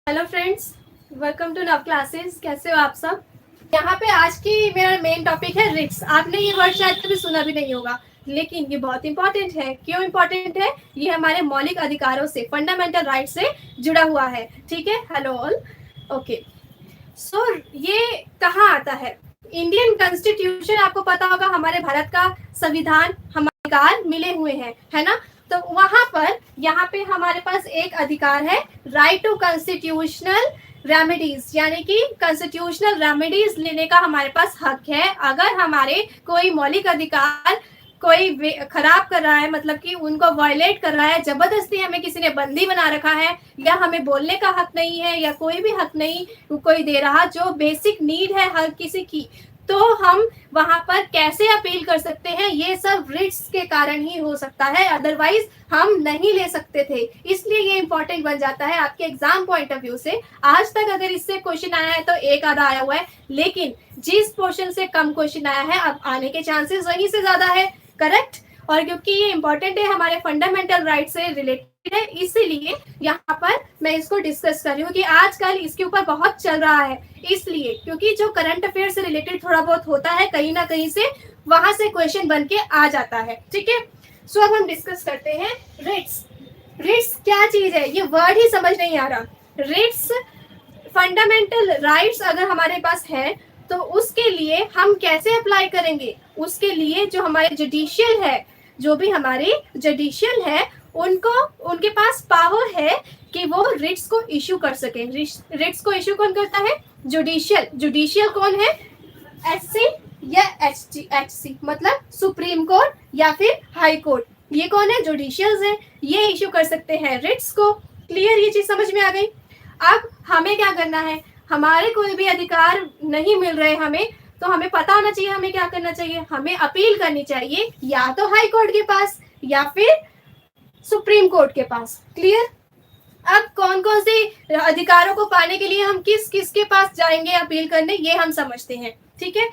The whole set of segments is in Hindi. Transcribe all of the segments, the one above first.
हेलो फ्रेंड्स, वेलकम टू नव क्लासेस। कैसे हो आप सब? यहाँ पे आज की मेरा मेन टॉपिक है रिट्स। आपने ये वर्ड शायद कभी सुना भी नहीं होगा, लेकिन ये बहुत इंपॉर्टेंट है। क्यों इंपॉर्टेंट है? ये हमारे मौलिक अधिकारों से, फंडामेंटल राइट से जुड़ा हुआ है। ठीक है, हेलो ऑल। ओके, सो ये कहाँ आता है? इंडियन कॉन्स्टिट्यूशन, आपको पता होगा, हमारे भारत का संविधान, हमारे अधिकार मिले हुए हैं, है ना? तो वहां पर यहाँ पे हमारे पास एक अधिकार है, राइट टू कॉन्स्टिट्यूशनल रेमेडीज, यानी कि कॉन्स्टिट्यूशनल रेमेडीज लेने का हमारे पास हक है। अगर हमारे कोई मौलिक अधिकार कोई खराब कर रहा है, मतलब कि उनको वायलेट कर रहा है, जबरदस्ती हमें किसी ने बंदी बना रखा है, या हमें बोलने का हक नहीं है, या कोई भी हक नहीं कोई दे रहा, जो बेसिक नीड है हर किसी की, तो हम वहां पर कैसे अपील कर सकते हैं? ये सब रिट्स के कारण ही हो सकता है, अदरवाइज हम नहीं ले सकते थे। इसलिए ये इंपॉर्टेंट बन जाता है आपके एग्जाम पॉइंट ऑफ व्यू से। आज तक अगर इससे क्वेश्चन आया है तो एक आधा आया हुआ है, लेकिन जिस पोर्शन से कम क्वेश्चन आया है, अब आने के चांसेस वहीं से ज्यादा है। करेक्ट? और क्योंकि ये इंपॉर्टेंट है, हमारे फंडामेंटल राइट से रिलेटेड है, इसीलिए यहाँ पर मैं इसको डिस्कस कर रही हूँ कि आजकल इसके ऊपर बहुत चल रहा है। इसलिए क्योंकि जो करंट अफेयर से रिलेटेड थोड़ा बहुत होता है, कहीं ना कहीं से वहां से क्वेश्चन बन के आ जाता है। ठीक है, सो अब हम डिस्कस करते हैं रिट्स। रिट्स क्या चीज है? ये वर्ड ही समझ नहीं आ रहा। रिट्स फंडामेंटल राइट्स अगर हमारे पास है तो उसके लिए हम कैसे अप्लाई करेंगे? उसके लिए जो हमारे जुडिशियल है, जो भी हमारे जुडिशियल है, उनके पास पावर है कि वो रिट्स को इशू कर सके। रिट्स को इशू कौन करता है? जुडिशियल। जुडिशियल कौन है? एससी या एचसी, मतलब सुप्रीम कोर्ट या फिर हाई कोर्ट। ये कौन है? जुडिशियल्स है, ये इशू कर सकते हैं रिट्स को। क्लियर? ये चीज समझ में आ गई? अब हमें क्या करना है? हमारे कोई भी अधिकार नहीं मिल रहे हमें, तो हमें पता होना चाहिए हमें क्या करना चाहिए। हमें अपील करनी चाहिए, या तो हाई कोर्ट के पास या फिर सुप्रीम कोर्ट के पास। क्लियर? अब कौन कौन से अधिकारों को पाने के लिए हम किस किस के पास जाएंगे अपील करने, ये हम समझते हैं। ठीक है,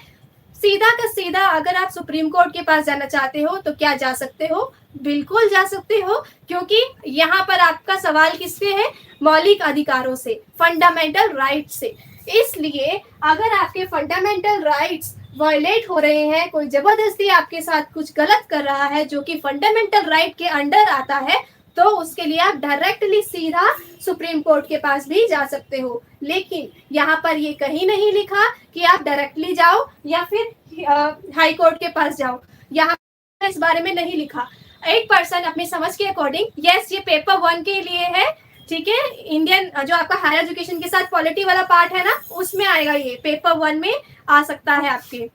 सीधा का सीधा अगर आप सुप्रीम कोर्ट के पास जाना चाहते हो तो क्या जा सकते हो? बिल्कुल जा सकते हो, क्योंकि यहाँ पर आपका सवाल किससे है? मौलिक अधिकारों से, फंडामेंटल राइट से। इसलिए अगर आपके फंडामेंटल राइट्स वायलेट हो रहे हैं, कोई जबरदस्ती आपके साथ कुछ गलत कर रहा है जो कि फंडामेंटल राइट के अंडर आता है, तो उसके लिए आप डायरेक्टली सीधा सुप्रीम कोर्ट के पास भी जा सकते हो। लेकिन यहाँ पर ये कहीं नहीं लिखा कि आप डायरेक्टली जाओ या फिर हाई कोर्ट के पास जाओ। यहाँ इस बारे में नहीं लिखा। एक पर्सन अपनी समझ के अकॉर्डिंग, यस ये पेपर 1 के लिए है, ठीक है, इंडियन जो आपका हायर एजुकेशन के साथ पॉलिटी वाला पार्ट है ना, उसमें आएगा, ये पेपर 1 में आ सकता है आपके।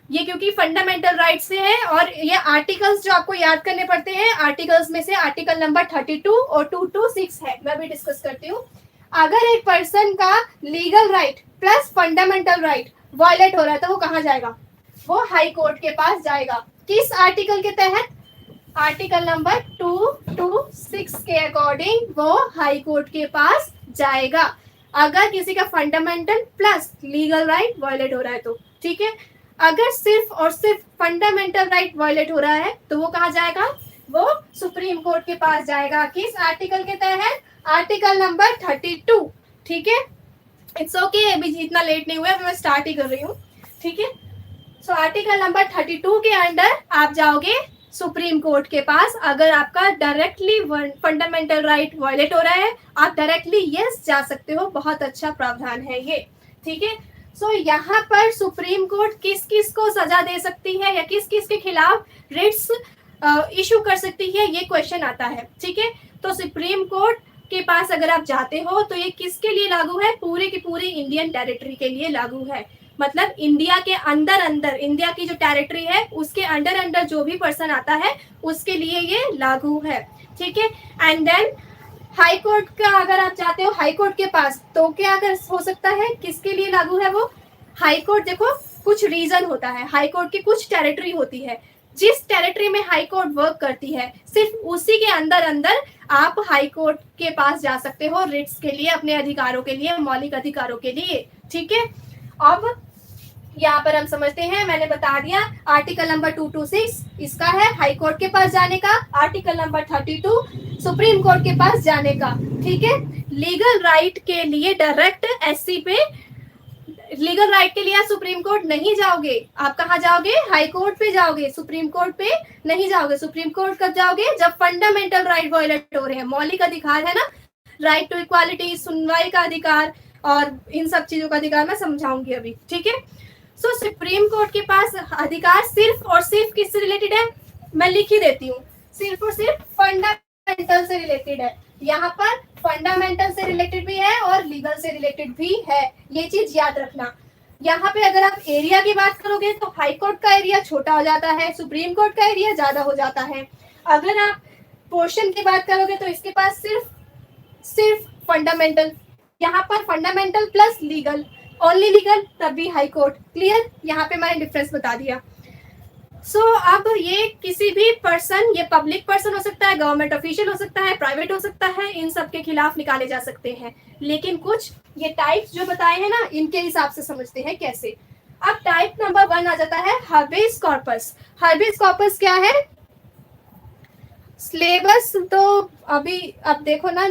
ये क्योंकि फंडामेंटल राइट से है, और ये आर्टिकल्स जो आपको याद करने पड़ते हैं, आर्टिकल्स में से आर्टिकल नंबर 32 और 226 है। मैं भी डिस्कस करती हूँ। अगर एक पर्सन का legal right plus fundamental right violate हो रहा है तो वो कहाँ जाएगा? वो हाई कोर्ट के पास जाएगा। किस आर्टिकल के तहत? आर्टिकल नंबर 226 के अकॉर्डिंग वो हाई कोर्ट के पास जाएगा, अगर किसी का fundamental plus legal right violate हो रहा है तो। ठीक है, अगर सिर्फ और सिर्फ फंडामेंटल राइट वायलेट हो रहा है तो वो कहाँ जाएगा? वो सुप्रीम कोर्ट के पास जाएगा। किस आर्टिकल के तहत? Article number 32। ठीक है, इट्स ओके, अभी इतना लेट नहीं हुआ, अभी मैं स्टार्ट ही कर रही हूँ। ठीक है, सो आर्टिकल नंबर 32 के अंडर आप जाओगे सुप्रीम कोर्ट के पास। अगर आपका डायरेक्टली फंडामेंटल राइट वायलेट हो रहा है, आप डायरेक्टली यस जा सकते हो। बहुत अच्छा प्रावधान है ये। ठीक है, सो यहाँ पर सुप्रीम कोर्ट किस किस को सजा दे सकती है या किस किस के खिलाफ रिट्स इशू कर सकती है, ये क्वेश्चन आता है। ठीक है, तो सुप्रीम कोर्ट के पास अगर आप जाते हो तो ये किसके लिए लागू है? पूरे की पूरी इंडियन टेरिटरी के लिए लागू है। मतलब इंडिया के अंदर अंदर, इंडिया की जो टेरिटरी है उसके अंडर अंदर जो भी पर्सन आता है उसके लिए ये लागू है। ठीक है, एंड देन हाई कोर्ट का अगर आप जाते हो हाई कोर्ट के पास, तो क्या कर हो सकता है? किसके लिए लागू है वो? हाई कोर्ट, देखो कुछ रीजन होता है, हाई कोर्ट की कुछ टेरिटरी होती है, जिस टेरिटरी में हाई कोर्ट वर्क करती है सिर्फ उसी के अंदर अंदर आप हाई कोर्ट के पास जा सकते हो रिट्स के लिए, अपने अधिकारों के लिए, मौलिक अधिकारों के लिए। ठीक है, अब यहाँ पर हम समझते हैं, मैंने बता दिया आर्टिकल नंबर 226 इसका है हाई कोर्ट के पास जाने का, आर्टिकल नंबर 32 सुप्रीम कोर्ट के पास जाने का। ठीक है, लीगल राइट के लिए डायरेक्ट एससी पे, लीगल राइट के लिए सुप्रीम कोर्ट नहीं जाओगे, आप कहाँ जाओगे, हाई कोर्ट पे जाओगे, सुप्रीम कोर्ट पे नहीं जाओगे। सुप्रीम कोर्ट कब जाओगे, जब फंडामेंटल राइट वायलेट हो रहे हैं, मौलिक अधिकार है ना, राइट टू इक्वालिटी, सुनवाई का अधिकार और इन सब चीजों का अधिकार मैं समझाऊंगी अभी, ठीक है। सो सुप्रीम कोर्ट के पास अधिकार सिर्फ और सिर्फ किससे रिलेटेड है, मैं लिख ही देती हूँ, सिर्फ और सिर्फ फंडामेंटल से रिलेटेड है। यहाँ पर फंडामेंटल से रिलेटेड भी है और लीगल से रिलेटेड भी है, ये चीज याद रखना। यहाँ पे अगर आप एरिया की बात करोगे तो हाई कोर्ट का एरिया छोटा हो जाता है, सुप्रीम कोर्ट का एरिया ज्यादा हो जाता है। अगर आप पोर्शन की बात करोगे तो इसके पास सिर्फ फंडामेंटल, यहाँ पर fundamental plus legal, only legal तभी हाई कोर्ट। क्लियर, यहाँ पे मैंने डिफरेंस बता दिया। सो अब ये किसी भी पर्सन, ये पब्लिक पर्सन हो सकता है, गवर्नमेंट ऑफिशियल हो सकता है, प्राइवेट हो सकता है, इन सब के खिलाफ निकाले जा सकते हैं। लेकिन कुछ ये टाइप्स जो बताए हैं ना, इनके हिसाब से समझते हैं कैसे। अब टाइप नंबर 1 आ जाता है हर्बियस कॉर्पस। हर्बियस कॉर्पस क्या है, सिलेबस तो अभी अब देखो ना,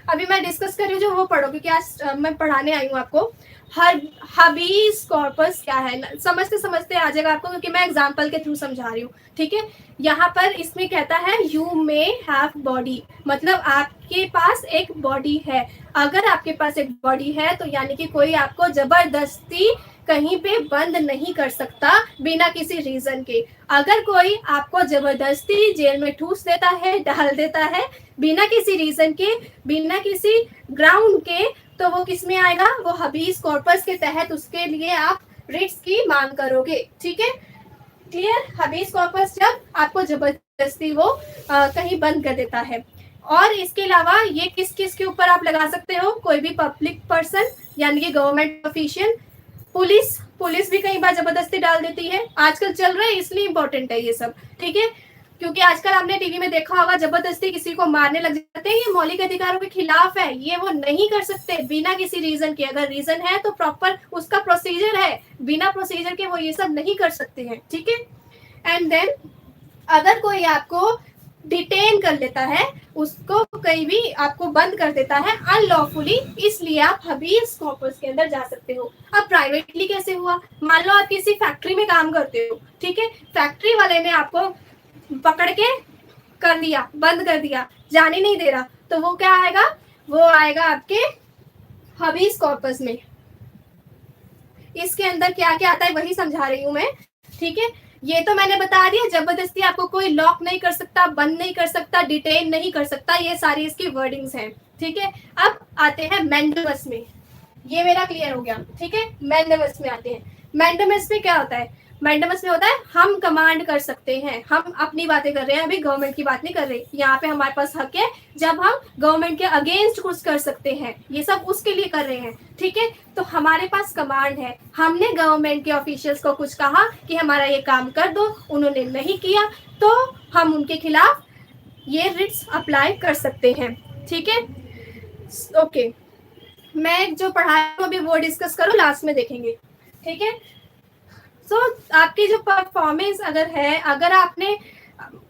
अभी मैं डिस्कस कर रही हूँ जो वो पढ़ो, क्योंकि आज मैं पढ़ाने आई हूँ आपको। हर्बियस कॉर्पस क्या है, समझते समझते आ जाएगा आपको, क्योंकि मैं एग्जांपल के थ्रू समझा रही हूँ, ठीक है। यहाँ पर इसमें कहता है यू मे हैव बॉडी, मतलब आपके पास एक बॉडी है। अगर आपके पास एक बॉडी है तो यानी कि कोई आपको जबरदस्ती कहीं पे बंद नहीं कर सकता बिना किसी रीजन के। अगर कोई आपको जबरदस्ती जेल में ठूस देता है, डाल देता है बिना किसी रीजन के, बिना किसी ग्राउंड के, तो वो किस में आएगा, वो हबीस कॉर्पस के तहत उसके लिए आप रिट्स की मांग करोगे, ठीक है। क्लियर, हबीस कॉर्पस जब आपको जबरदस्ती वो कहीं बंद कर देता है। और इसके अलावा ये किस किस के ऊपर आप लगा सकते हो, कोई भी पब्लिक पर्सन यानी कि गवर्नमेंट ऑफिशियल, पुलिस भी कई बार जबरदस्ती डाल देती है, आजकल चल रहा है इसलिए इंपॉर्टेंट है ये सब, ठीक है। क्योंकि आजकल आपने टीवी में देखा होगा जबरदस्ती किसी को मारने लग जाते हैं, ये मौलिक अधिकारों के खिलाफ है, ये वो नहीं कर सकते बिना किसी रीजन के। अगर रीजन है तो प्रॉपर उसका प्रोसीजर है, बिना प्रोसीजर के वो ये सब नहीं कर सकते हैं, ठीक है। एंड देन अगर कोई आपको डिटेन कर लेता है, उसको कहीं भी आपको बंद कर देता है अनलॉफुली, इसलिए आप हबीस कॉर्पस के अंदर जा सकते हो। अब प्राइवेटली कैसे हुआ, मान लो आप किसी फैक्ट्री में काम करते हो, ठीक है, फैक्ट्री वाले ने आपको पकड़ के कर दिया, बंद कर दिया, जाने नहीं दे रहा, तो वो क्या आएगा, वो आएगा आपके हबीस कॉर्पस में। इसके अंदर क्या क्या आता है वही समझा रही हूं मैं, ठीक है। ये तो मैंने बता दिया, जबरदस्ती आपको कोई लॉक नहीं कर सकता, बंद नहीं कर सकता, डिटेन नहीं कर सकता, ये सारी इसकी वर्डिंग्स हैं, ठीक है। अब आते हैं मैंडेमस में, ये मेरा क्लियर हो गया, ठीक है। मैंडेमस में आते हैं। मैंडेमस में क्या होता है, मैंडेमस में होता है हम कमांड कर सकते हैं, हम अपनी बातें कर रहे हैं, अभी गवर्नमेंट की बात नहीं कर रहे, यहाँ पे हमारे पास हक है जब हम गवर्नमेंट के अगेंस्ट कुछ कर सकते हैं, ये सब उसके लिए कर रहे हैं, ठीक है। तो हमारे पास कमांड है, हमने गवर्नमेंट के ऑफिशियल्स को कुछ कहा कि हमारा ये काम कर दो, उन्होंने नहीं किया, तो हम उनके खिलाफ ये रिट्स अप्लाई कर सकते हैं, ठीक है। ओके, मैं जो पढ़ा रही हूँ अभी वो डिस्कस करो, लास्ट में देखेंगे, ठीक है। सो आपकी जो परफॉर्मेंस अगर है, अगर आपने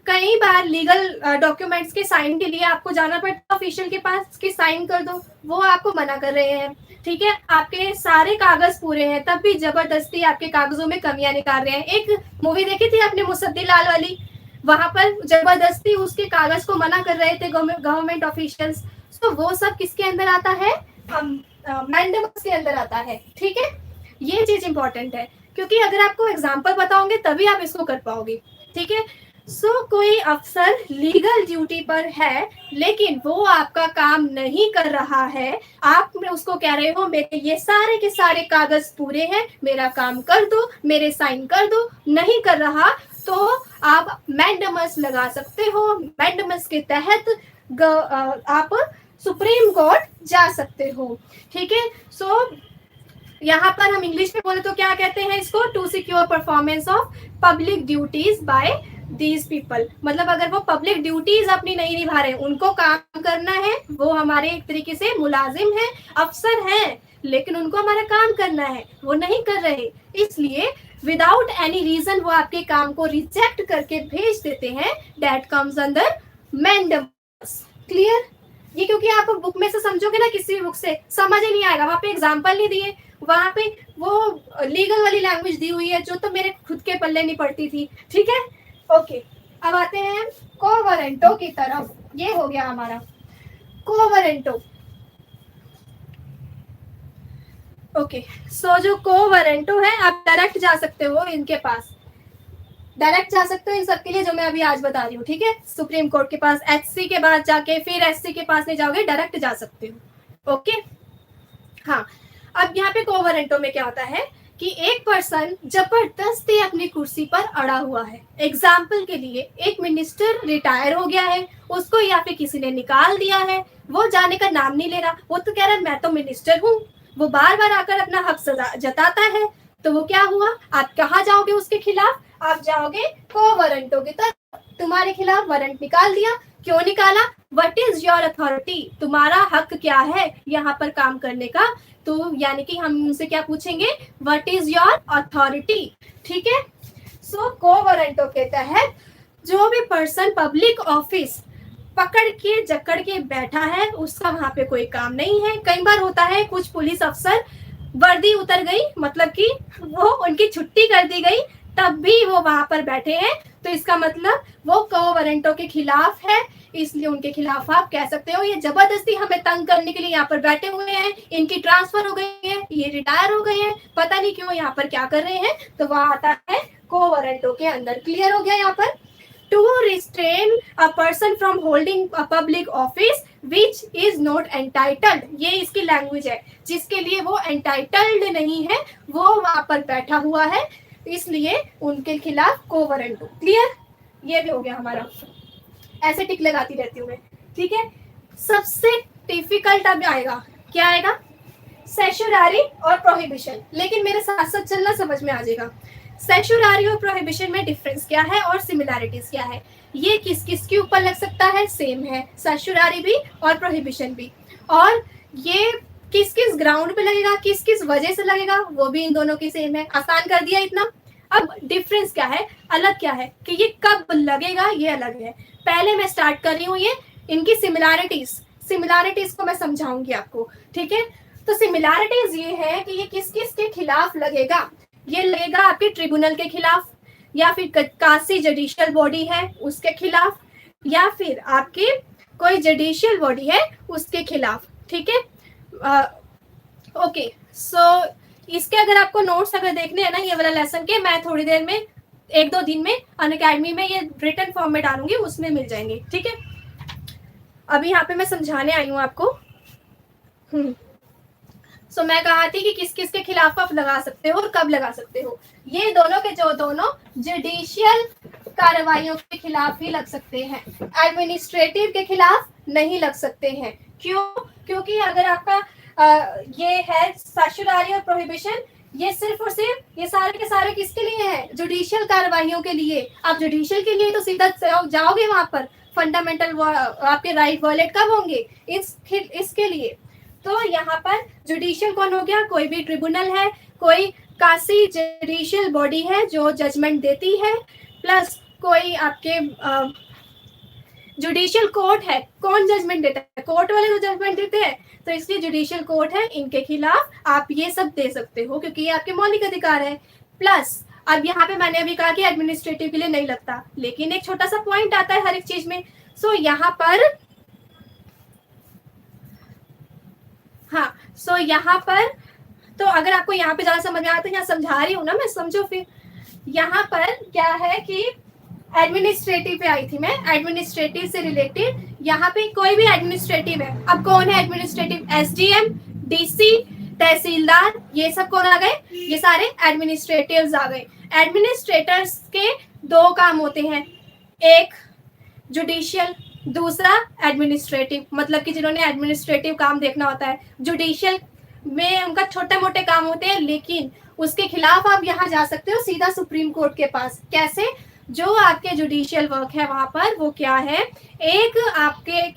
कई बार लीगल डॉक्यूमेंट्स के साइन के लिए आपको जाना पड़ता है ऑफिशियल के पास कि साइन कर दो, वो आपको मना कर रहे हैं, ठीक है। आपके सारे कागज पूरे हैं तब भी जबरदस्ती आपके कागजों में कमियां निकाल रहे हैं। एक मूवी देखी थी आपने मुसद्दीलाल वाली, वहां पर जबरदस्ती उसके कागज को मना कर रहे थे गवर्नमेंट ऑफिशियल्स। तो वो सब किसके अंदर आता है, मैंडेमस के अंदर आता है, ठीक है। ये चीज इंपॉर्टेंट है, क्योंकि अगर आपको एग्जाम्पल बताओगे तभी आप इसको कर पाओगे, ठीक है। सो कोई अफसर लीगल ड्यूटी पर है लेकिन वो आपका काम नहीं कर रहा है, आप उसको कह रहे हो मेरे ये सारे के सारे कागज पूरे हैं, मेरा काम कर दो, मेरे साइन कर दो, नहीं कर रहा, तो आप मैंडेमस लगा सकते हो। मैंडेमस के तहत आप सुप्रीम कोर्ट जा सकते हो, ठीक है। सो यहाँ पर हम इंग्लिश में बोले तो क्या कहते हैं इसको, to secure performance of public duties by these people, मतलब अगर वो पब्लिक ड्यूटीज अपनी नहीं निभा रहे, उनको काम करना है, वो हमारे एक तरीके से मुलाजिम है, अफसर हैं, लेकिन उनको हमारा काम करना है, वो नहीं कर रहे, इसलिए विदाउट एनी रीजन वो आपके काम को रिजेक्ट करके भेज देते हैं, that comes under mandamus. Clear, ये क्योंकि आप बुक में से समझोगे ना, किसी भी बुक से समझ ही नहीं आएगा, वहाँ पे एग्जाम्पल नहीं दिए, वहाँ पे वो लीगल वाली लैंग्वेज दी हुई है जो तो मेरे खुद के पल्ले नहीं पड़ती थी। ठीक है, ओके। अब आते हैं कोवरेंटो की तरफ। ये हो गया हमारा कोवरेंटो। ओके, सो जो कोवरेंटो है, आप डायरेक्ट जा सकते हो इनके पास, डायरेक्ट जा सकते हो इन सब के लिए जो मैं अभी आज बता रही हूँ। ठीक है, सुप्रीम कोर्ट के पास, एचसी के पास जाके फिर एससी के पास नहीं जाओगे, डायरेक्ट जा सकते हो। ओके, हाँ। अब यहाँ पे कोवरेंटो में क्या होता है कि एक पर्सन जबरदस्ती अपनी कुर्सी पर अड़ा हुआ है। एग्जाम्पल के लिए, एक मिनिस्टर रिटायर हो गया है, उसको या फिर किसी ने निकाल दिया है, वो जाने का नाम नहीं ले रहा, वो तो कह रहा है मैं तो मिनिस्टर हूँ, वो बार बार आकर अपना हक जताता है, तो वो क्या हुआ, आप कहाँ जाओगे उसके खिलाफ, आप जाओगे कोवरेंटो की तरफ। तुम्हारे खिलाफ वारंट निकाल दिया, क्यों निकाला, व्हाट इज योर अथॉरिटी, तुम्हारा हक क्या है यहाँ पर काम करने का, तो यानी कि हम उनसे क्या पूछेंगे, व्हाट इज योर अथॉरिटी। ठीक है, सो कोवरेंटो के तहत जो भी पर्सन पब्लिक ऑफिस पकड़ के जकड़ के बैठा है, उसका वहां पे कोई काम नहीं है। कई बार होता है कुछ पुलिस अफसर वर्दी उतर गई, मतलब कि वो उनकी छुट्टी कर दी गई, तब भी वो वहां पर बैठे हैं, तो इसका मतलब वो कोवरेंटो के खिलाफ है, इसलिए उनके खिलाफ आप कह सकते हो ये जबरदस्ती हमें तंग करने के लिए यहाँ पर बैठे हुए हैं, इनकी ट्रांसफर हो गई है, ये रिटायर हो गए हैं, पता नहीं क्यों यहाँ पर क्या कर रहे हैं, तो वहां आता है कोवरेंटो के अंदर। क्लियर हो गया यहाँ पर। To restrain a person from holding a public office which is not entitled, ये इसकी लैंग्वेज है, जिसके लिए वो एंटाइटल्ड नहीं है, वो वहां पर बैठा हुआ है, इसलिए उनके खिलाफ कोवरेंटो। क्लियर, ये भी हो गया हमारा। ऐसे टिक लगाती रहती हूँ मैं। ठीक है, सबसे डिफिकल्ट अब आएगा, क्या आएगा, सेशुरारी और प्रोहिबिशन, लेकिन मेरे साथ साथ चलना, समझ में आ जाएगा। सेशुरारी और प्रोहिबिशन में डिफरेंस क्या है और सिमिलैरिटीज क्या है, ये किस किस के ऊपर लग सकता है, सेम है, सेशुरारी भी और प्रोहिबिशन भी, और ये किस किस ग्राउंड पे लगेगा, किस किस वजह से लगेगा, वो भी इन दोनों की सेम है। आसान कर दिया इतना। अब डिफरेंस क्या है, अलग क्या है, कि ये कब लगेगा, ये अलग है। पहले मैं स्टार्ट कर रही हूँ ये इनकी सिमिलैरिटीज को मैं समझाऊंगी आपको। ठीक है, तो सिमिलैरिटीज ये है कि ये किस किस के खिलाफ लगेगा, ये लगेगा आपके ट्रिब्यूनल के खिलाफ, या फिर कासी जुडिशियल बॉडी है उसके खिलाफ, या फिर आपकी कोई जुडिशियल बॉडी है उसके खिलाफ। ठीक है, ओके, सो इसके अगर आपको नोट्स अगर देखने हैं ना ये वाला लेसन के, मैं थोड़ी देर में 1-2 दिन में अनअकैडमी में ये रिटन फॉर्म में डालूंगी, उसमें मिल जाएंगे। ठीक है, अभी यहाँ पे मैं समझाने आई हूँ आपको। सो मैं कहा थी कि किस किस के खिलाफ आप लगा सकते हो और कब लगा सकते हो, ये दोनों के जो दोनों जुडिशियल कार्रवाइयों के खिलाफ ही लग सकते हैं, एडमिनिस्ट्रेटिव के खिलाफ नहीं लग सकते हैं। क्यों, क्योंकि अगर आपका ये है सेशुरारी और प्रोहिबिशन, ये सिर्फ और सिर्फ ये सारे के सारे किसके लिए है, जुडिशियल कार्रवाइयों के लिए। आप जुडिशियल के लिए तो सीधा जाओगे वहां पर, फंडामेंटल आपके राइट वायलेट कब होंगे, इसके लिए। तो यहाँ पर जुडिशियल कौन हो गया, कोई भी ट्रिब्यूनल है, कोई कासी जुडिशियल बॉडी है जो जजमेंट देती है, प्लस कोई आपके जुडिशियल कोर्ट है, कौन जजमेंट देता है, कोर्ट वाले जो जजमेंट देते हैं, तो इसलिए जुडिशियल कोर्ट है, इनके खिलाफ आप ये सब दे सकते हो क्योंकि ये आपके मौलिक अधिकार है। प्लस अब यहाँ पे मैंने अभी कहा कि एडमिनिस्ट्रेटिव के लिए नहीं लगता, लेकिन एक छोटा सा पॉइंट आता है हर एक चीज में। सो यहाँ पर यहाँ पर तो अगर आपको यहाँ पे ज्यादा समझ में आता है, यहाँ समझा रही हूँ ना मैं, समझो फिर। यहाँ पर क्या है कि एडमिनिस्ट्रेटिव पे आई थी मैं, एडमिनिस्ट्रेटिव से रिलेटेड यहाँ पे कोई भी एडमिनिस्ट्रेटिव है। अब कौन है एडमिनिस्ट्रेटिव, एसडीएम, डीसी, तहसीलदार, ये सब कौन आ गए, ये सारे एडमिनिस्ट्रेटिव्स आ गए। एडमिनिस्ट्रेटर्स के 2 काम होते हैं, एक जुडिशियल, दूसरा एडमिनिस्ट्रेटिव, मतलब कि जिन्होंने एडमिनिस्ट्रेटिव काम देखना होता है। जुडिशियल में उनका छोटे मोटे काम होते हैं, लेकिन उसके खिलाफ आप यहाँ जा सकते हो सीधा सुप्रीम कोर्ट के पास। कैसे, जो आपके जुडिशियल वर्क है वहां पर वो क्या है, एक आपके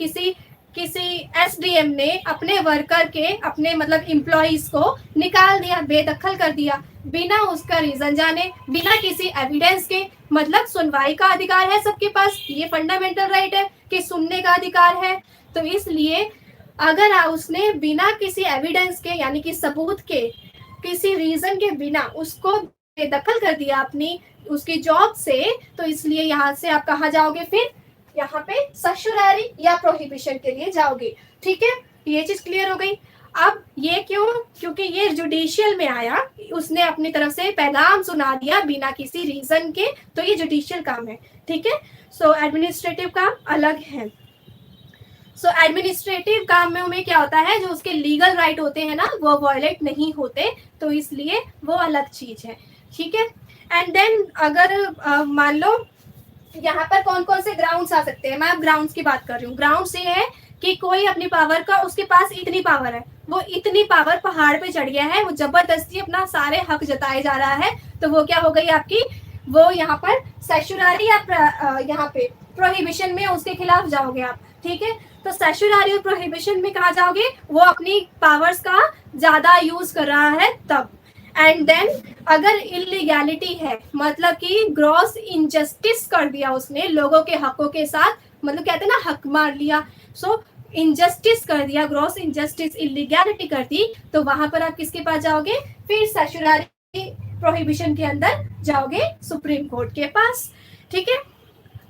किसी एसडीएम ने अपने वर्कर के, अपने मतलब एम्प्लॉइज को निकाल दिया, बेदखल कर दिया, बिना उसका रीजन जाने, बिना किसी एविडेंस के। मतलब सुनवाई का अधिकार है सबके पास, ये फंडामेंटल राइट है कि सुनने का अधिकार है। तो इसलिए अगर उसने बिना किसी एविडेंस के यानी कि सबूत के, किसी रीजन के बिना उसको बेदखल कर दिया अपनी उसकी जॉब से, तो इसलिए यहाँ से आप कहाँ जाओगे, फिर यहाँ पे सशुरारी या प्रोहिबिशन के लिए जाओगे। ठीक है, ये चीज क्लियर हो गई। अब ये क्यों, क्योंकि ये जुडिशियल में आया, उसने अपनी तरफ से पैगाम सुना दिया बिना किसी रीजन के, तो ये जुडिशियल काम है। ठीक है, सो एडमिनिस्ट्रेटिव काम अलग है। सो एडमिनिस्ट्रेटिव काम में क्या होता है, जो उसके लीगल राइट होते हैं ना, वो वायलेट नहीं होते, तो इसलिए वो अलग चीज है। ठीक है, एंड देन अगर मान लो यहाँ पर कौन कौन से ग्राउंड्स आ सकते हैं, मैं अब ग्राउंड्स की बात कर रही हूँ। ग्राउंड्स ये है कि कोई अपनी पावर का, उसके पास इतनी पावर है, वो इतनी पावर पहाड़ पे चढ़ गया है, वो जबरदस्ती अपना सारे हक जताए जा रहा है, तो वो क्या हो गई आपकी, वो यहाँ पर सेशुरारी या यहाँ पे प्रोहिबिशन में उसके खिलाफ जाओगे आप। ठीक है, तो सेशुरारी और प्रोहिबिशन में कहाँ जाओगे, वो अपनी पावर्स का ज्यादा यूज कर रहा है तब। एंड देन अगर इलीगैलिटी है, मतलब कि ग्रॉस इनजस्टिस कर दिया उसने लोगों के हकों के साथ, मतलब कहते हैं ना हक मार लिया, सो इनजस्टिस कर दिया, ग्रॉस इनजस्टिस, इलीगैलिटी कर दी, तो वहां पर आप किसके पास जाओगे, फिर सेशुरारी प्रोहिबिशन के अंदर जाओगे, सुप्रीम कोर्ट के पास। ठीक है,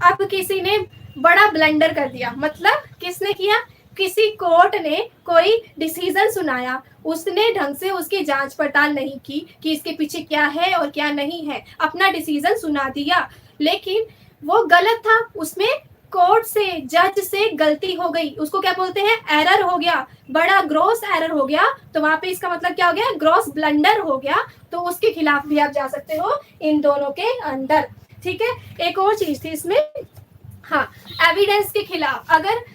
अब किसी ने बड़ा ब्लंडर कर दिया, मतलब किसने किया, किसी कोर्ट ने कोई डिसीजन सुनाया, उसने ढंग से उसकी जांच पड़ताल नहीं की कि इसके पीछे क्या है और क्या नहीं है, अपना डिसीजन सुना दिया, लेकिन वो गलत था, उसमें कोर्ट से, जज से गलती हो गई, उसको क्या बोलते हैं, एरर हो गया, बड़ा ग्रॉस एरर हो गया, तो वहां पे इसका मतलब क्या हो गया, ग्रॉस ब्लंडर हो गया, तो उसके खिलाफ भी आप जा सकते हो इन दोनों के अंदर। ठीक है, एक और चीज थी इसमें, हाँ, एविडेंस के खिलाफ, अगर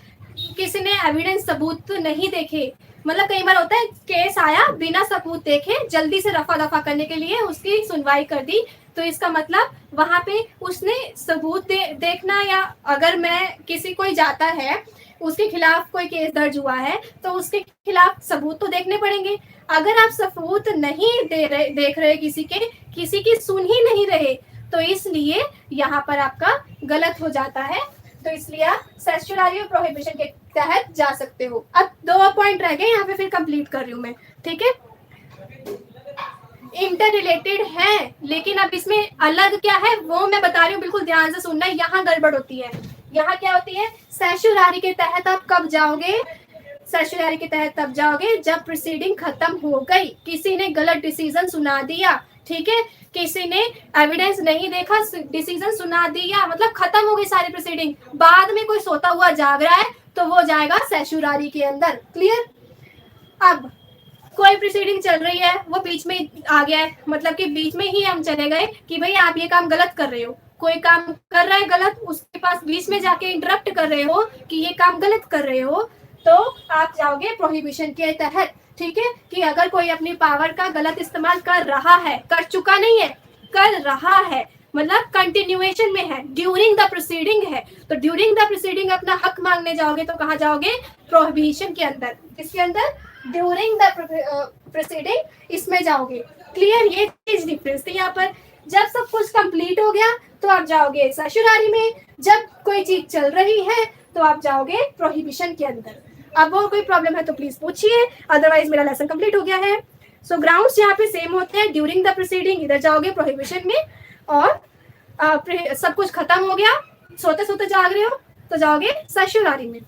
किसी ने एविडेंस सबूत नहीं देखे, मतलब कई बार होता है केस आया बिना सबूत देखे, जल्दी से रफा दफा करने के लिए उसकी सुनवाई कर दी, तो इसका मतलब वहां पे उसने सबूत देखना, या अगर मैं किसी कोई जाता है उसके खिलाफ कोई केस दर्ज हुआ है, तो उसके खिलाफ सबूत तो देखने पड़ेंगे। अगर आप सबूत नहीं देख रहे किसी की सुन ही नहीं रहे, तो इसलिए यहाँ पर आपका गलत हो जाता है, तो इसलिए आप सेशुरारी और प्रोहिबिशन के तहत जा सकते हो। अब 2 पॉइंट रह गए यहाँ पे, फिर कंप्लीट कर रही हूँ मैं। ठीक है, इंटर रिलेटेड है, लेकिन अब इसमें अलग क्या है वो मैं बता रही हूँ, बिल्कुल ध्यान से सुनना, यहाँ गड़बड़ होती है। यहाँ क्या होती है, सेशुरारी के तहत आप कब जाओगे, सेशुरारी के तहत तब जाओगे जब प्रोसीडिंग खत्म हो गई, किसी ने गलत डिसीजन सुना दिया, ठीक है, किसी ने एविडेंस नहीं देखा, डिसीजन सुना दिया, मतलब खत्म हो गई सारी प्रोसीडिंग, बाद में कोई सोता हुआ जाग रहा है, तो वो जाएगा सेशुरारी के अंदर। क्लियर। अब कोई प्रोसीडिंग चल रही है, वो बीच में आ गया है, मतलब कि बीच में ही हम चले गए कि भाई आप ये काम गलत कर रहे हो, कोई काम कर रहा है गलत, उसके पास बीच में जाके इंटरप्ट कर रहे हो कि ये काम गलत कर रहे हो, तो आप जाओगे प्रोहिबिशन के तहत। ठीक है, कि अगर कोई अपनी पावर का गलत इस्तेमाल कर रहा है, कर चुका नहीं है, कर रहा है, मतलब कंटिन्यूएशन में है, ड्यूरिंग द प्रोसीडिंग है, तो ड्यूरिंग द प्रोसीडिंग अपना हक मांगने जाओगे तो कहाँ जाओगे, प्रोहिबिशन के अंदर। किसके अंदर, ड्यूरिंग द प्रोसीडिंग, इसमें जाओगे। क्लियर, ये चीज डिफरेंस थी यहाँ पर। जब सब कुछ कंप्लीट हो गया तो आप जाओगे सेशुरारी में, जब कोई चीज चल रही है तो आप जाओगे प्रोहिबिशन के अंदर। अब और कोई प्रॉब्लम है तो प्लीज पूछिए, अदरवाइज मेरा लेसन कंप्लीट हो गया है। सो ग्राउंड्स यहाँ पे सेम होते हैं, ड्यूरिंग द प्रोसीडिंग इधर जाओगे प्रोहिबिशन में, और सब कुछ खत्म हो गया, सोते सोते जाग रहे हो तो जाओगे सेशुरारी में।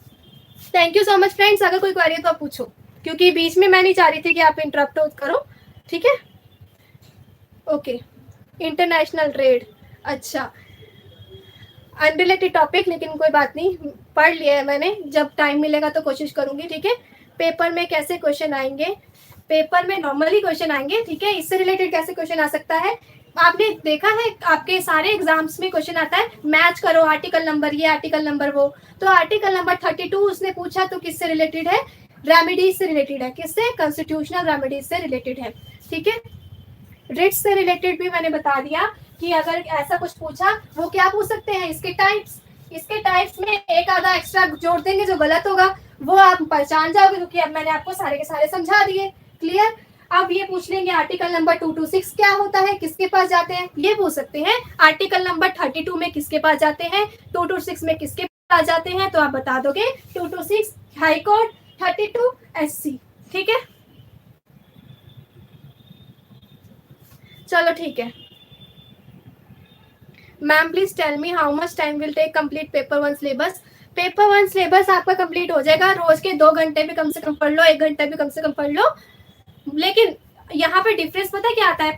Thank you so much friends, अगर कोई क्वेरी है तो आप पूछो, क्योंकि बीच में मैं नहीं चाह रही थी कि आप इंटरप्ट करो। ठीक है, ओके। इंटरनेशनल ट्रेड, अच्छा अनरिलेटेड टॉपिक, लेकिन कोई बात नहीं, पढ़ लिया है मैंने, जब टाइम मिलेगा तो कोशिश करूंगी। ठीक है, पेपर में कैसे क्वेश्चन आएंगे, पेपर में नॉर्मली क्वेश्चन आएंगे। ठीक है, इससे रिलेटेड कैसे क्वेश्चन आ सकता है, आपने देखा है आपके सारे एग्जाम्स में क्वेश्चन आता है, मैच करो आर्टिकल नंबर ये, आर्टिकल नंबर वो, तो आर्टिकल नंबर 32 उसने पूछा तो किससे रिलेटेड है, रेमेडीज से रिलेटेड है, किससे, कॉन्स्टिट्यूशनल रेमेडीज से रिलेटेड है। ठीक है, रिट्स से रिलेटेड भी मैंने बता दिया कि अगर ऐसा कुछ पूछा, वो क्या पूछ सकते हैं, इसके टाइप्स, इसके टाइप्स में एक आधा एक्स्ट्रा जोड़ देंगे, जो गलत होगा वो आप पहचान जाओगे, क्योंकि अब मैंने आपको सारे के सारे समझा दिए। क्लियर। अब ये पूछ लेंगे आर्टिकल नंबर 226 क्या होता है, किसके पास जाते हैं, ये पूछ सकते हैं। आर्टिकल नंबर 32 में किसके पास जाते हैं, 226 में किसके पास जाते हैं, तो आप बता दोगे 226 हाई कोर्ट, 32 SC। ठीक है, चलो ठीक है। Ma'am please tell me how much time will take complete paper 1 syllabus. Paper 1 syllabus आपका कंप्लीट हो जाएगा, रोज के 2 घंटे भी कम से कम पढ़ लो, 1 घंटा भी कम से कम पढ़ लो। लेकिन यहाँ पे डिफरेंस पता है क्या आता है,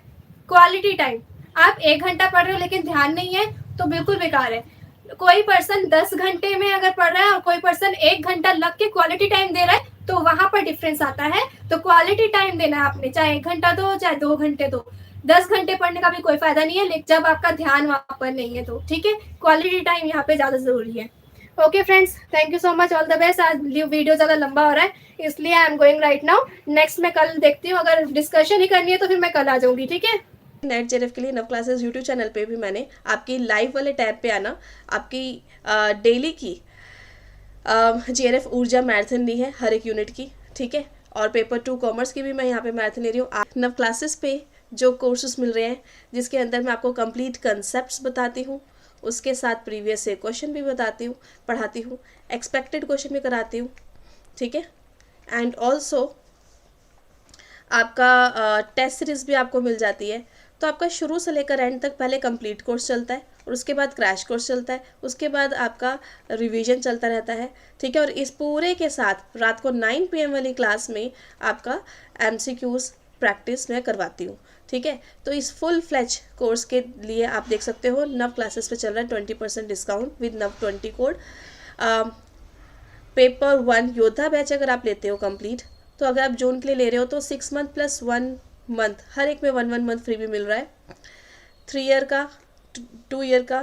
क्वालिटी टाइम। आप 1 घंटा पढ़ रहे हो लेकिन ध्यान नहीं है तो बिल्कुल बेकार है। कोई पर्सन 10 घंटे में अगर पढ़ रहा है और कोई पर्सन 1 घंटा लग के क्वालिटी टाइम दे रहा है, तो वहां पर डिफरेंस आता है। तो क्वालिटी टाइम देना है आपने, चाहे 1 घंटा दो चाहे 2 घंटे दो। 10 घंटे पढ़ने का भी कोई फायदा नहीं है लेकिन जब आपका ध्यान वहां पर नहीं है तो। ठीक है, क्वालिटी टाइम यहाँ पे ज्यादा जरूरी है। Okay friends, thank you so much, all the best. आज वीडियो ज़्यादा लंबा हो रहा है इसलिए I am going right now. Next मैं कल देखती हूँ, अगर डिस्कशन ही करनी है तो फिर मैं कल आ जाऊंगी। ठीक है, नेट जेएरएफ के लिए नव क्लासेस यूट्यूब चैनल पे भी मैंने आपकी लाइव वाले टैब पे आना, आपकी डेली की जेएरएफ ऊर्जा मैराथन ली है हर एक यूनिट की। ठीक है, और पेपर 2 कॉमर्स की भी मैं यहाँ पे मैराथन ले रही हूँ। नव क्लासेस पे जो कोर्सेज मिल रहे हैं जिसके अंदर मैं आपको कंप्लीट कंसेप्ट्स बताती हूँ, उसके साथ प्रीवियस से क्वेश्चन भी बताती हूँ, पढ़ाती हूँ, एक्सपेक्टेड क्वेश्चन भी कराती हूँ। ठीक है, एंड ऑल्सो आपका टेस्ट सीरीज भी आपको मिल जाती है। तो आपका शुरू से लेकर एंड तक पहले कंप्लीट कोर्स चलता है और उसके बाद क्रैश कोर्स चलता है, उसके बाद आपका रिवीजन चलता रहता है। ठीक है, और इस पूरे के साथ रात को 9 PM वाली क्लास में आपका MCQs प्रैक्टिस मैं करवाती हूँ। ठीक है, तो इस फुल फ्लेज कोर्स के लिए आप देख सकते हो नव क्लासेस पे चल रहा है 20% डिस्काउंट विद नव 20 कोड। पेपर 1 योद्धा बैच अगर आप लेते हो कंप्लीट, तो अगर आप जून के लिए ले रहे हो तो 6 मंथ प्लस 1 मंथ, हर एक में 1 मंथ फ्री भी मिल रहा है। 3 ईयर का, 2 ईयर का,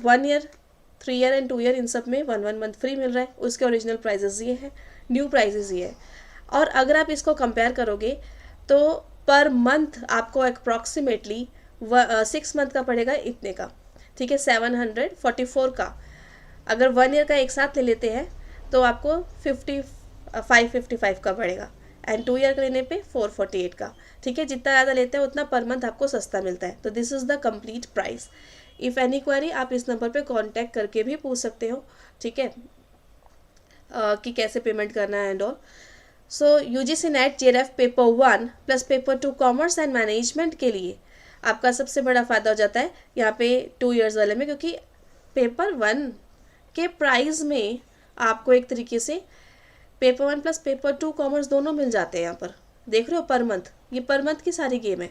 1 ईयर, 3 ईयर एंड 2 ईयर, इन सब में 1 मंथ फ्री मिल रहा है। उसके ओरिजिनल प्राइजेस ये है, न्यू प्राइजेस ये है। और अगर आप इसको कंपेयर करोगे तो पर मंथ आपको अप्रॉक्सीमेटली 6 मंथ का पड़ेगा इतने का। ठीक है, 744 का। अगर 1 ईयर का एक साथ ले लेते हैं तो आपको 555 का पड़ेगा, एंड 2 ईयर का लेने पे 448 का। ठीक है, जितना ज़्यादा लेते हैं उतना पर मंथ आपको सस्ता मिलता है। तो this is the complete price. If any query आप इस नंबर पे कांटेक्ट करके भी पूछ सकते हो। ठीक है, कि कैसे पेमेंट करना है and all. So UGC NET JRF paper 1 plus paper 2 commerce and management के लिए आपका सबसे बड़ा फ़ायदा हो जाता है यहाँ पे 2 ईयर्स वाले में, क्योंकि पेपर 1 के प्राइस में आपको एक तरीके से पेपर 1 प्लस पेपर 2 कॉमर्स दोनों मिल जाते हैं। यहाँ पर देख रहे हो पर मंथ, ये पर मंथ की सारी गेम है।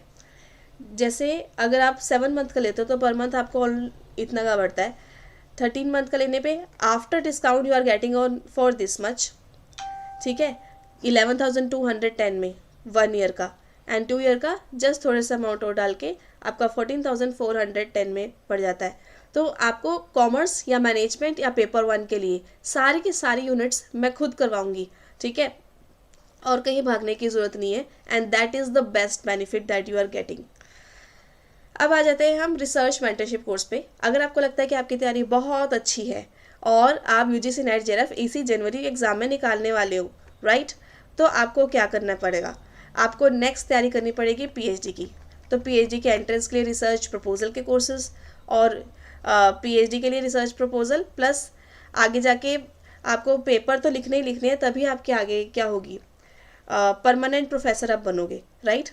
जैसे अगर आप 7 मंथ का लेते हो तो पर मंथ आपको इतना का बढ़ता है। 13 मंथ का लेने पे after discount you are getting on for this much. ठीक है, 11,210 में 1 ईयर का, एंड 2 ईयर का जस्ट थोड़ा सा अमाउंट और डाल के आपका 14,410 में पड़ जाता है। तो आपको कॉमर्स या मैनेजमेंट या पेपर 1 के लिए सारी की सारी यूनिट्स मैं खुद करवाऊंगी। ठीक है, और कहीं भागने की ज़रूरत नहीं है, and that is the best benefit that you are getting. अब आ जाते हैं हम रिसर्च मेंटरशिप कोर्स पे। अगर आपको लगता है कि आपकी तैयारी बहुत अच्छी है और आप UGC नेट जेएरएफ इसी जनवरी एग्ज़ाम में निकालने वाले हो, राइट, तो आपको क्या करना पड़ेगा, आपको नेक्स्ट तैयारी करनी पड़ेगी PhD की। तो PhD के एंट्रेंस के लिए रिसर्च प्रपोजल के कोर्सेज और PhD के लिए रिसर्च प्रपोजल, प्लस आगे जाके आपको पेपर तो लिखने ही लिखने हैं, तभी आपके आगे क्या होगी, परमानेंट प्रोफेसर आप बनोगे, राइट।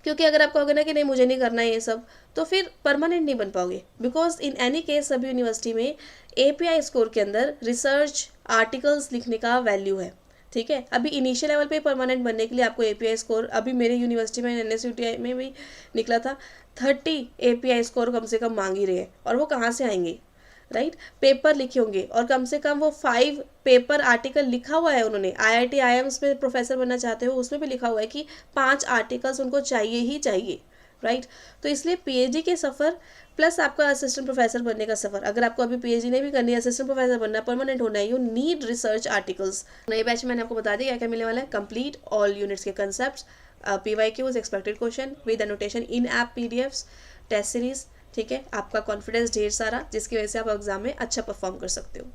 क्योंकि अगर आप कहोगे ना कि नहीं मुझे नहीं करना है ये सब, तो फिर परमानेंट नहीं बन पाओगे। बिकॉज इन एनी केस सभी यूनिवर्सिटी में API स्कोर के अंदर रिसर्च आर्टिकल्स लिखने का वैल्यू है। ठीक है, अभी इनिशियल लेवल पे परमानेंट बनने के लिए आपको API स्कोर, अभी मेरे यूनिवर्सिटी में NSUTI में भी निकला था, 30 API स्कोर कम से कम मांग ही रहे हैं। और वो कहाँ से आएंगे, राइट, पेपर लिखे होंगे और कम से कम वो 5 पेपर आर्टिकल लिखा हुआ है उन्होंने। IIT IIMs में प्रोफेसर बनना चाहते हो उसमें भी लिखा हुआ है कि 5 आर्टिकल्स उनको चाहिए ही चाहिए, राइट। तो इसलिए PhD के सफ़र प्लस आपका असिस्टेंट प्रोफेसर बनने का सफ़र, अगर आपको अभी PhD नहीं भी करनी है, असिस्टेंट प्रोफेसर बनना, परमानेंट होना है, यू नीड रिसर्च आर्टिकल्स। नए बैच में मैंने आपको बता दिया क्या क्या मिलने वाला है, कंप्लीट ऑल यूनिट्स के concepts, PYQs, expected question with annotation, in app PDFs, test series. ठीक है, आपका कॉन्फिडेंस ढेर सारा, जिसकी वजह से आप एग्जाम में अच्छा परफॉर्म कर सकते हो।